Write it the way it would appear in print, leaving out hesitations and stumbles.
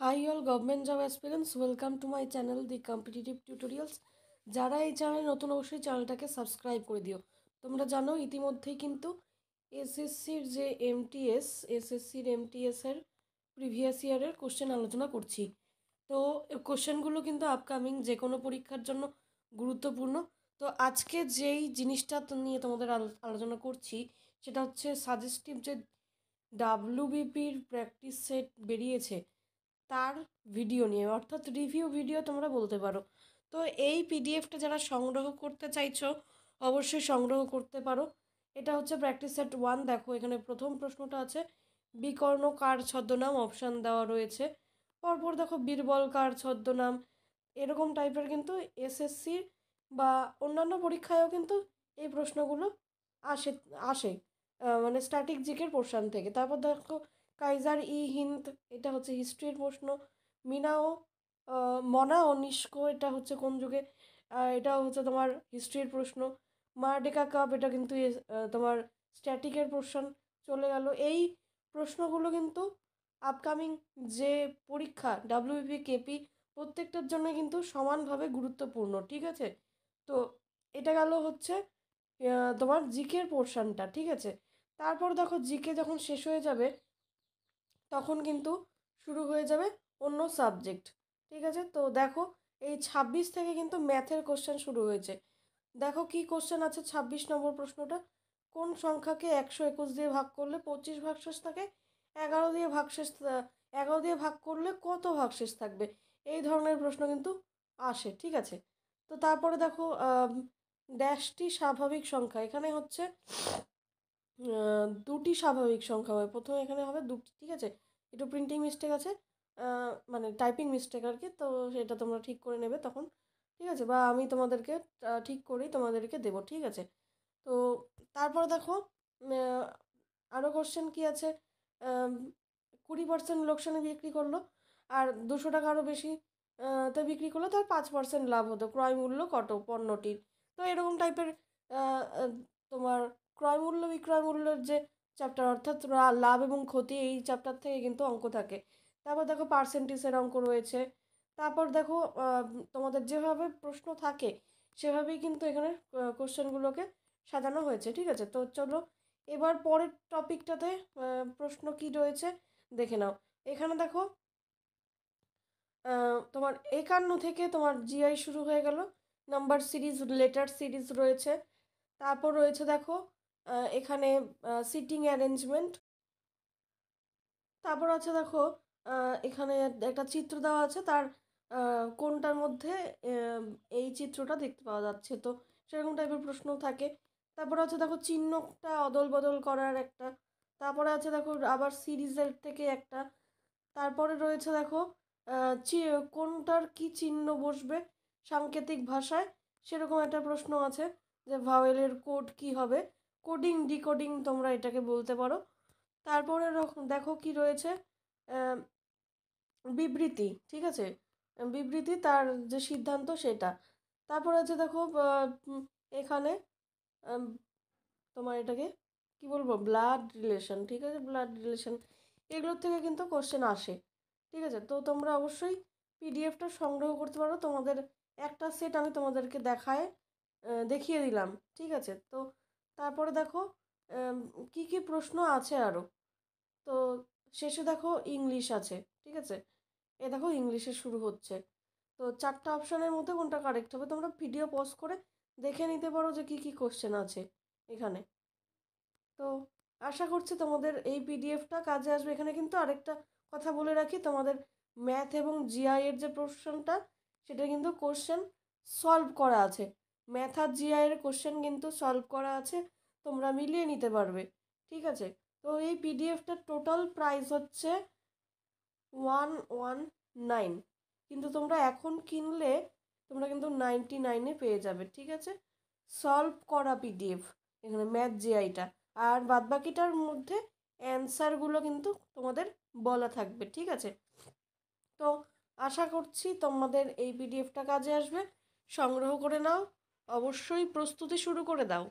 High all government job aspirants, welcome to my channel the competitive tutorials. যারা এই চ্যানেলে নতুন অবশ্যই চ্যানেলটাকে সাবস্ক্রাইব করে দিও। তোমরা জানো ইতিমধ্যেই কিন্তু এসএসসির যে এমটিএসের প্রিভিয়াস ইয়ারের কোশ্চেন আলোচনা করছি। তো কোশ্চেনগুলো কিন্তু আপকামিং যে কোনো পরীক্ষার জন্য গুরুত্বপূর্ণ। তো আজকে যেই জিনিসটা নিয়ে তোমাদের আলোচনা করছি সেটা হচ্ছে সাজেস্টিভ যে ডাব্লিউবিপির প্র্যাকটিস সেট বেরিয়েছে তার ভিডিও নিয়ে, অর্থাৎ রিভিউ ভিডিও তোমরা বলতে পারো। তো এই পিডিএফটা যারা সংগ্রহ করতে চাইছো অবশ্যই সংগ্রহ করতে পারো। এটা হচ্ছে প্র্যাকটিস সেট 1। দেখো এখানে প্রথম প্রশ্নটা আছে বিকর্ণ কার ছদ্মনাম, অপশান দেওয়া রয়েছে। পরপর দেখো বীরবল কার ছদ্মনাম। এরকম টাইপের কিন্তু এসএসসি বা অন্যান্য পরীক্ষায়ও কিন্তু এই প্রশ্নগুলো আসে আসে মানে স্ট্যাটিক জিকের পোর্শন থেকে। তারপর দেখো কাইজার ই হিন্দ, এটা হচ্ছে হিস্ট্রির প্রশ্ন। মিনা ও মনা ও নিষ্কো, এটা হচ্ছে কোন যুগে, এটাও হচ্ছে তোমার হিস্ট্রির প্রশ্ন। মারডেকা কাপ, এটা কিন্তু তোমার স্ট্যাটিকের পোর্শন চলে গেল। এই প্রশ্নগুলো কিন্তু আপকামিং যে পরীক্ষা ডাব্লিউবিপি কেপি প্রত্যেকটার জন্য কিন্তু সমানভাবে গুরুত্বপূর্ণ, ঠিক আছে। তো এটা গেল হচ্ছে তোমার জিকের পোর্শনটা, ঠিক আছে। তারপর দেখো জিকে যখন শেষ হয়ে যাবে তখন কিন্তু শুরু হয়ে যাবে অন্য সাবজেক্ট, ঠিক আছে। তো দেখো এই 26 থেকে কিন্তু ম্যাথের কোশ্চেন শুরু হয়েছে। দেখো কি কোশ্চেন আছে 26 নম্বর প্রশ্নটা, কোন সংখ্যাকে 121 দিয়ে ভাগ করলে 25 ভাগশেষ থাকে, 11 দিয়ে ভাগশেষ 11 দিয়ে ভাগ করলে কত ভাগশেষ থাকবে। এই ধরনের প্রশ্ন কিন্তু আসে, ঠিক আছে। তো তারপরে দেখো ড্যাশটি স্বাভাবিক সংখ্যা, এখানে হচ্ছে দুটি স্বাভাবিক সংখ্যা হবে। প্রথমে এখানে হবে দুটি, ঠিক আছে। একটু প্রিন্টিং মিস্টেক আছে, মানে টাইপিং মিস্টেক আর কি। তো সেটা তোমরা ঠিক করে নেবে তখন, ঠিক আছে, বা আমি তোমাদেরকে ঠিক করেই তোমাদেরকে দেবো, ঠিক আছে। তো তারপর দেখো আরও কোশ্চেন কি আছে, 20% লোকসানে বিক্রি করলো আর 200 টাকা আরও বেশি তো বিক্রি করলো, তার 5% লাভ হতো, ক্রয় মূল্য কত পণ্যটির। তো এরকম টাইপের তোমার ক্রয় মূল্য বিক্রয় মূল্যের যে চ্যাপ্টার, অর্থাৎ লাভ এবং ক্ষতি, এই চ্যাপ্টার থেকে কিন্তু অঙ্ক থাকে। তারপর দেখো পার্সেন্টেজের অঙ্ক রয়েছে। তারপর দেখো তোমাদের যেভাবে প্রশ্ন থাকে সেভাবেই কিন্তু এখানে কোশ্চেনগুলোকে সাজানো হয়েছে, ঠিক আছে। তো চলো এবার পরের টপিকটাতে প্রশ্ন কি রয়েছে দেখে নাও। এখানে দেখো তোমার 51 থেকে তোমার জিআই শুরু হয়ে গেল, নাম্বার সিরিজ, লেটার সিরিজ রয়েছে। তারপর রয়েছে দেখো এখানে সিটিং অ্যারেঞ্জমেন্ট। তারপর আছে দেখো এখানে একটা চিত্র দেওয়া আছে, তার কোনটার মধ্যে এই চিত্রটা দেখতে পাওয়া যাচ্ছে, তো সেরকম টাইপের প্রশ্ন থাকে। তারপর আছে দেখো চিহ্নটা অদল বদল করার একটা। তারপরে আছে দেখো আবার সিরিজের থেকে একটা। তারপরে রয়েছে দেখো কোনটার কি চিহ্ন বসবে সাংকেতিক ভাষায়, সেরকম একটা প্রশ্ন আছে, যে ভাওয়েলের কোড কি হবে, কোডিং ডিকোডিং তোমরা এটাকে বলতে পারো। তারপরে দেখো কি রয়েছে, বিবৃতি, ঠিক আছে, বিবৃতি তার যে সিদ্ধান্ত সেটা। তারপর আছে দেখো এখানে তোমার এটাকে কি বলবো, ব্লাড রিলেশন, ঠিক আছে, ব্লাড রিলেশন, এগুলোর থেকে কিন্তু কোশ্চেন আসে, ঠিক আছে। তো তোমরা অবশ্যই পিডিএফটা সংগ্রহ করতে পারো। তোমাদের একটা সেট আমি তোমাদেরকে দেখিয়ে দিলাম, ঠিক আছে। তো তারপরে দেখো কি কি প্রশ্ন আছে আরও। তো শেষে দেখো ইংলিশ আছে, ঠিক আছে। এ দেখো ইংলিশে শুরু হচ্ছে। তো 4টা অপশানের মধ্যে কোনটা কারেক্ট হবে তোমরা ভিডিও পজ করে দেখে নিতে পারো যে কি কি কোশ্চেন আছে এখানে। তো আশা করছি তোমাদের এই পিডিএফটা কাজে আসবে। এখানে কিন্তু আরেকটা কথা বলে রাখি, তোমাদের ম্যাথ এবং জিআই এর যে প্রশ্নটা সেটা কিন্তু কোশ্চেন সলভ করা আছে। ম্যাথ আর জিআই এর কোশ্চেন কিন্তু সলভ করা আছে, তোমরা মিলিয়ে নিতে পারবে, ঠিক আছে। তো এই পিডিএফটার টোটাল প্রাইস হচ্ছে 119, কিন্তু তোমরা এখন কিনলে তোমরা কিন্তু 99-এ পেয়ে যাবে, ঠিক আছে। সলভ করা পিডিএফ, এখানে ম্যাথ জিআইটা, আর বাদবাকিটার মধ্যে অ্যান্সারগুলো কিন্তু তোমাদের বলা থাকবে, ঠিক আছে। তো আশা করছি তোমাদের এই পিডিএফটা কাজে আসবে, সংগ্রহ করে নাও, অবশ্যই প্রস্তুতি শুরু করে দাও।